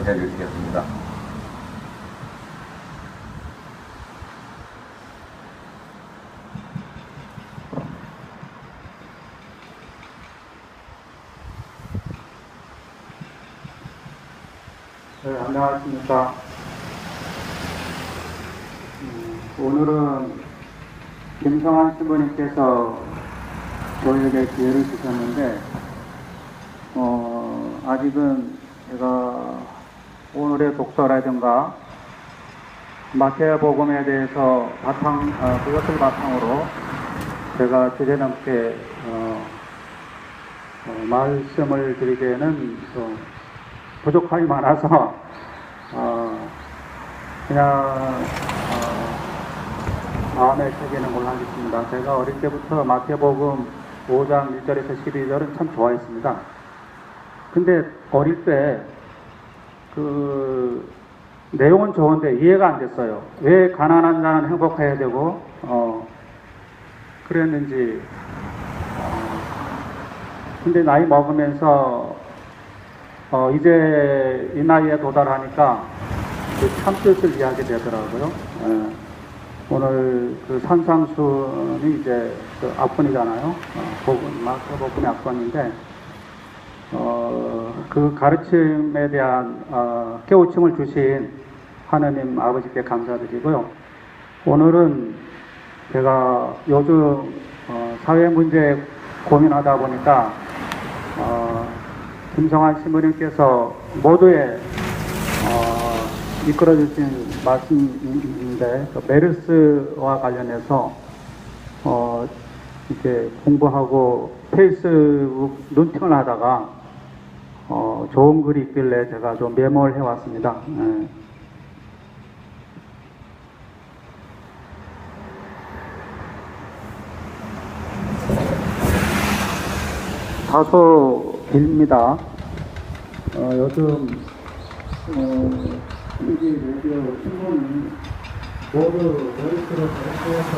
해주시겠습니다. 네, 안녕하십니까. 오늘은 김성환 신부님께서 저에게 기회를 주셨는데, 아직은 제가 오늘의 독서라든가 마태복음에 대해서 그것을 바탕으로 제가 주제넘게 말씀을 드리기에는 좀 부족함이 많아서 그냥 마음에 새기는 걸로 하겠습니다. 제가 어릴 때부터 마태복음 5장 1절에서 12절은 참 좋아했습니다. 근데 어릴 때 그 내용은 좋은데 이해가 안 됐어요. 왜 가난한 자는 행복해야 되고 그랬는지. 근데 나이 먹으면서 이제 이 나이에 도달하니까 그 참뜻을 이해하게 되더라고요. 오늘 그 산상순이 이제 그 앞번이잖아요. 마태복음의 앞번인데, 그 가르침에 대한 깨우침을 주신 하느님 아버지께 감사드리고요. 오늘은 제가 요즘 사회 문제 고민하다 보니까 김성환 신부님께서 모두에 이끌어 주신 말씀인데, 메르스와 관련해서 이렇게 공부하고 페이스북 눈팅을 하다가 좋은 글이 있길래 제가 좀 메모를 해왔습니다. 다소 길입니다. 요즘 TV, 라디오, 신문이 모두 메르스로 발표해서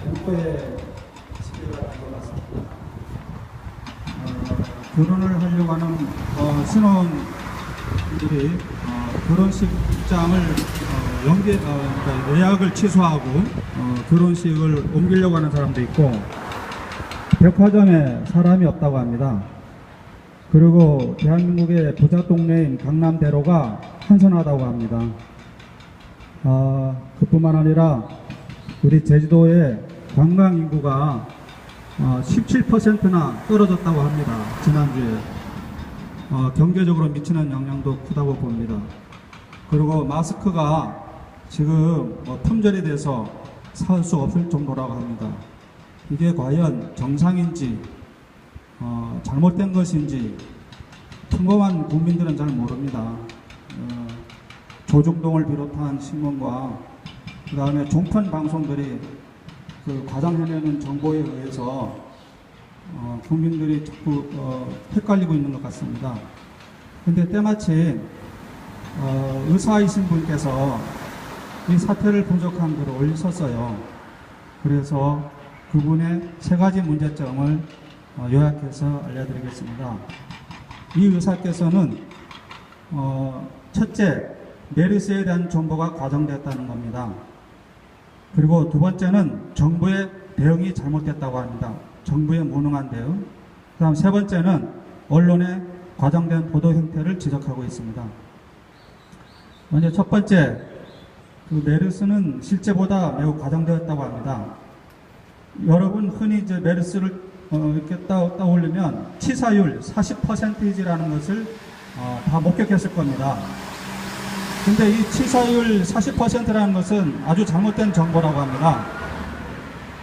공포의 시기가 된 것 같습니다. 결혼을 하려고 하는 신혼들이 결혼식장을 그러니까 예약을 취소하고 결혼식을 옮기려고 하는 사람도 있고, 백화점에 사람이 없다고 합니다. 그리고 대한민국의 부자 동네인 강남대로가 한산하다고 합니다. 그뿐만 아니라 우리 제주도의 관광 인구가 17%나 떨어졌다고 합니다. 지난주에. 경제적으로 미치는 영향도 크다고 봅니다. 그리고 마스크가 지금 품절이 돼서 살 수 없을 정도라고 합니다. 이게 과연 정상인지 잘못된 것인지 평범한 국민들은 잘 모릅니다. 조중동을 비롯한 신문과 그 다음에 종편 방송들이 그 과장해내는 정보에 의해서 국민들이 자꾸 헷갈리고 있는 것 같습니다. 근데 때마침 의사이신 분께서 이 사태를 분석한 글을 올리셨어요. 그래서 그분의 세 가지 문제점을 요약해서 알려드리겠습니다. 이 의사께서는 첫째, 메르스에 대한 정보가 과장됐다는 겁니다. 그리고 두 번째는 정부의 대응이 잘못됐다고 합니다. 정부의 무능한 대응. 그 다음 세 번째는 언론의 과장된 보도 형태를 지적하고 있습니다. 먼저 첫 번째, 그 메르스는 실제보다 매우 과장되었다고 합니다. 여러분 흔히 이제 메르스를 이렇게 떠올리면 치사율 40%라는 것을 다 목격했을 겁니다. 근데 이 치사율 40%라는 것은 아주 잘못된 정보라고 합니다.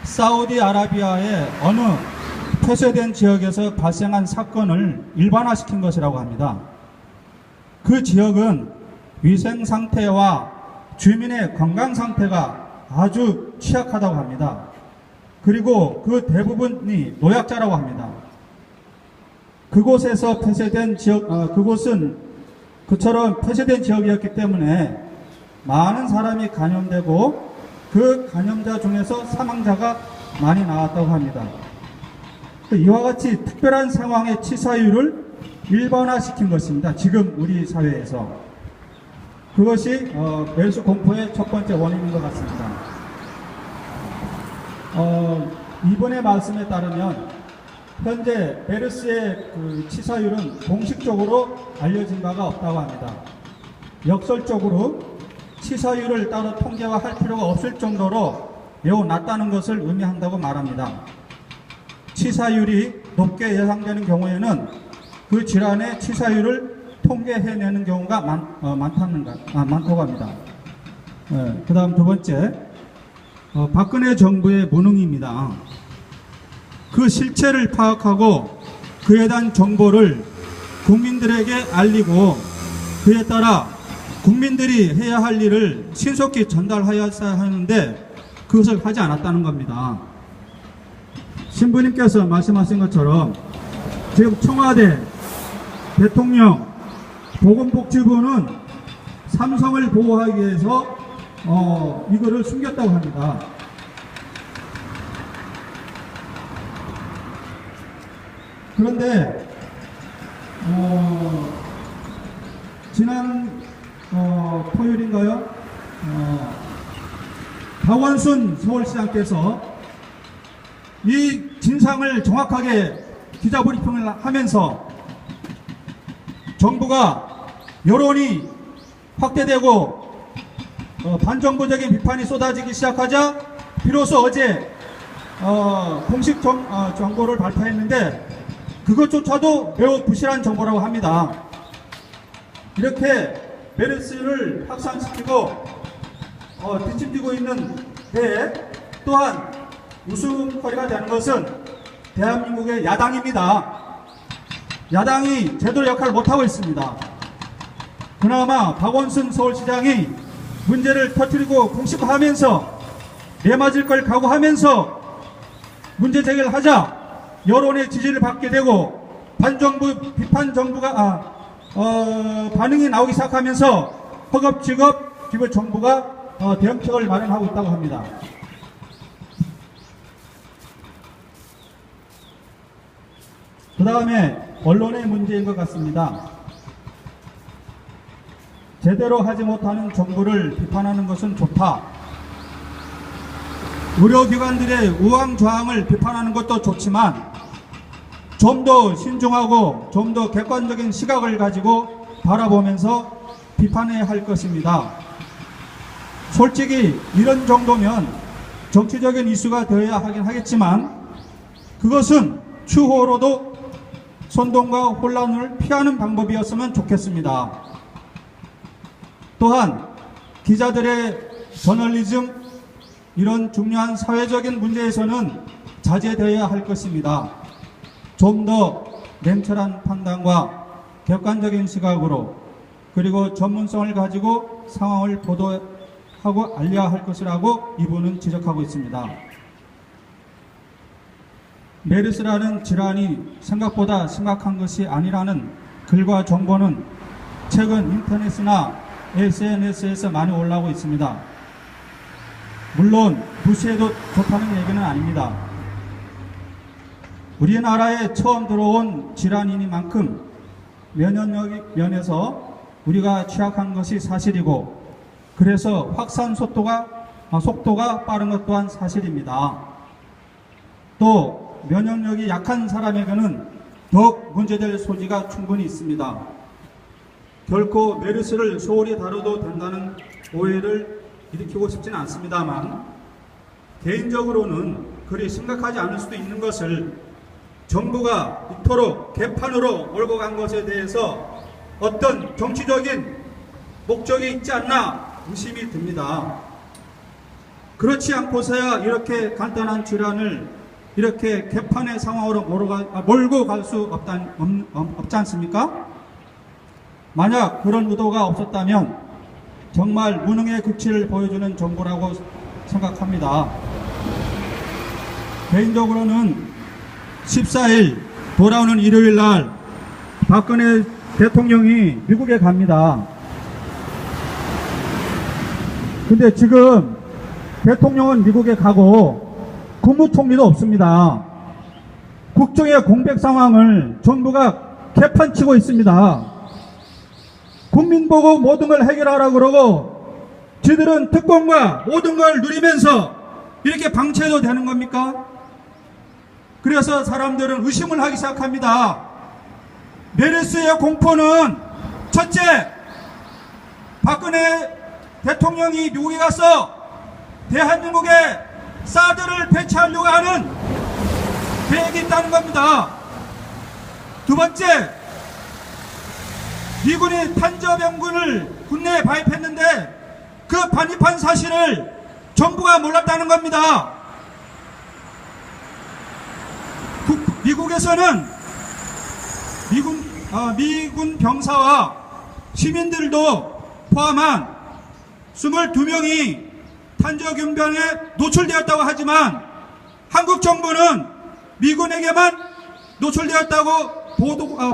사우디아라비아의 어느 폐쇄된 지역에서 발생한 사건을 일반화시킨 것이라고 합니다. 그 지역은 위생 상태와 주민의 건강 상태가 아주 취약하다고 합니다. 그리고 그 대부분이 노약자라고 합니다. 그곳에서 폐쇄된 지역, 그곳은 그처럼 폐쇄된 지역이었기 때문에 많은 사람이 감염되고 그 감염자 중에서 사망자가 많이 나왔다고 합니다. 이와 같이 특별한 상황의 치사율을 일반화시킨 것입니다. 지금 우리 사회에서. 그것이 메르스 공포의 첫 번째 원인인 것 같습니다. 이번의 말씀에 따르면 현재 메르스의 그 치사율은 공식적으로 알려진 바가 없다고 합니다. 역설적으로 치사율을 따로 통계화할 필요가 없을 정도로 매우 낮다는 것을 의미한다고 말합니다. 치사율이 높게 예상되는 경우에는 그 질환의 치사율을 통계해내는 경우가 많다고 합니다. 그 다음 두 번째, 박근혜 정부의 무능입니다. 그 실체를 파악하고 그에 대한 정보를 국민들에게 알리고 그에 따라 국민들이 해야 할 일을 신속히 전달하여야 하는데 그것을 하지 않았다는 겁니다. 신부님께서 말씀하신 것처럼 지금 청와대, 대통령, 보건복지부는 삼성을 보호하기 위해서 이거를 숨겼다고 합니다. 그런데 지난 토요일인가요? 박원순 서울시장께서 이 진상을 정확하게 기자브리핑을 하면서 정부가 여론이 확대되고 반정부적인 비판이 쏟아지기 시작하자 비로소 어제 공식 정보를 발표했는데 그것조차도 매우 부실한 정보라고 합니다. 이렇게 메르스를 확산시키고 뒤집히고 있는 데에 또한 웃음거리가 되는 것은 대한민국의 야당입니다. 야당이 제대로 역할을 못하고 있습니다. 그나마 박원순 서울시장이 문제를 터뜨리고 공식화하면서 내맞을 걸 각오하면서 문제 제기를 하자 여론의 지지를 받게 되고 반정부 비판 정부가 반응이 나오기 시작하면서 허겁지겁 지금 정부가 대응책을 마련하고 있다고 합니다. 그 다음에 언론의 문제인 것 같습니다. 제대로 하지 못하는 정부를 비판하는 것은 좋다. 의료기관들의 우왕좌왕을 비판하는 것도 좋지만 좀 더 신중하고 좀 더 객관적인 시각을 가지고 바라보면서 비판해야 할 것입니다. 솔직히 이런 정도면 정치적인 이슈가 되어야 하긴 하겠지만 그것은 추후로도 선동과 혼란을 피하는 방법이었으면 좋겠습니다. 또한 기자들의 저널리즘 이런 중요한 사회적인 문제에서는 자제되어야 할 것입니다. 좀 더 냉철한 판단과 객관적인 시각으로 그리고 전문성을 가지고 상황을 보도하고 알려야 할 것이라고 이분은 지적하고 있습니다. 메르스라는 질환이 생각보다 심각한 것이 아니라는 글과 정보는 최근 인터넷이나 SNS에서 많이 올라오고 있습니다. 물론 무시해도 좋다는 얘기는 아닙니다. 우리나라에 처음 들어온 질환이니만큼 면역력 면에서 우리가 취약한 것이 사실이고 그래서 확산 속도가 빠른 것 또한 사실입니다. 또 면역력이 약한 사람에게는 더욱 문제될 소지가 충분히 있습니다. 결코 메르스를 소홀히 다뤄도 된다는 오해를 일으키고 싶지는 않습니다만 개인적으로는 그리 심각하지 않을 수도 있는 것을 정부가 이토록 개판으로 몰고 간 것에 대해서 어떤 정치적인 목적이 있지 않나 의심이 듭니다. 그렇지 않고서야 이렇게 간단한 질환을 이렇게 개판의 상황으로 몰고 갈 수 없지 않습니까? 만약 그런 의도가 없었다면 정말 무능의 극치를 보여주는 정부라고 생각합니다. 개인적으로는 14일 돌아오는 일요일 날 박근혜 대통령이 미국에 갑니다. 근데 지금 대통령은 미국에 가고 국무총리도 없습니다. 국정의 공백 상황을 정부가 개판치고 있습니다. 국민 보고 모든 걸 해결하라고 그러고 지들은 특권과 모든 걸 누리면서 이렇게 방치해도 되는 겁니까? 그래서 사람들은 의심을 하기 시작합니다. 메르스의 공포는 첫째, 박근혜 대통령이 미국에 가서 대한민국에 사드를 배치하려고 하는 계획이 있다는 겁니다. 두 번째, 미군이 탄저병군을 국내에 발입했는데 그 반입한 사실을 정부가 몰랐다는 겁니다. 미국에서는 미군 병사와 시민들도 포함한 22명이 탄저균병에 노출되었다고 하지만 한국 정부는 미군에게만 노출되었다고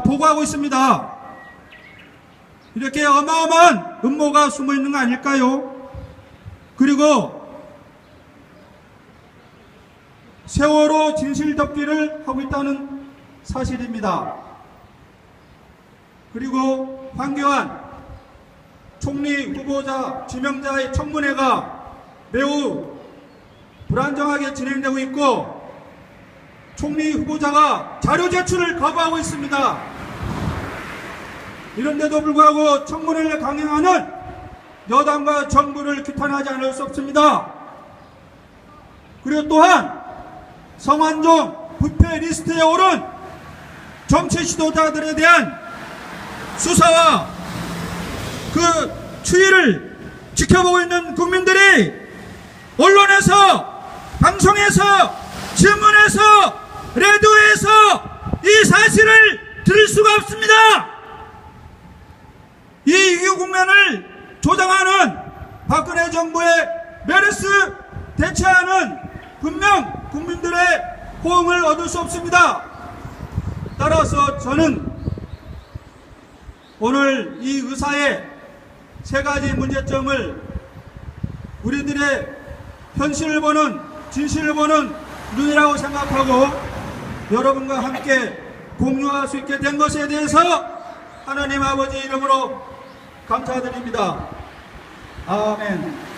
보고하고 있습니다. 이렇게 어마어마한 음모가 숨어 있는 거 아닐까요? 그리고 세월호 진실 덮기를 하고 있다는 사실입니다. 그리고 황교안 총리 후보자 지명자의 청문회가 매우 불안정하게 진행되고 있고 총리 후보자가 자료 제출을 거부하고 있습니다. 이런데도 불구하고 청문회를 강행하는 여당과 정부를 규탄하지 않을 수 없습니다. 그리고 또한 성완종 부패 리스트에 오른 정치 지도자들에 대한 수사와 그 추이를 지켜보고 있는 국민들이 언론에서, 방송에서, 신문에서, 라디오에서 이 사실을 들을 수가 없습니다. 이 위기 국면을 조장하는 박근혜 정부의 메르스 대체하는 분명 국민들의 호응을 얻을 수 없습니다. 따라서 저는 오늘 이 의사의 세 가지 문제점을 우리들의 현실을 보는, 진실을 보는 눈이라고 생각하고 여러분과 함께 공유할 수 있게 된 것에 대해서 하나님 아버지 이름으로 감사드립니다. 아멘.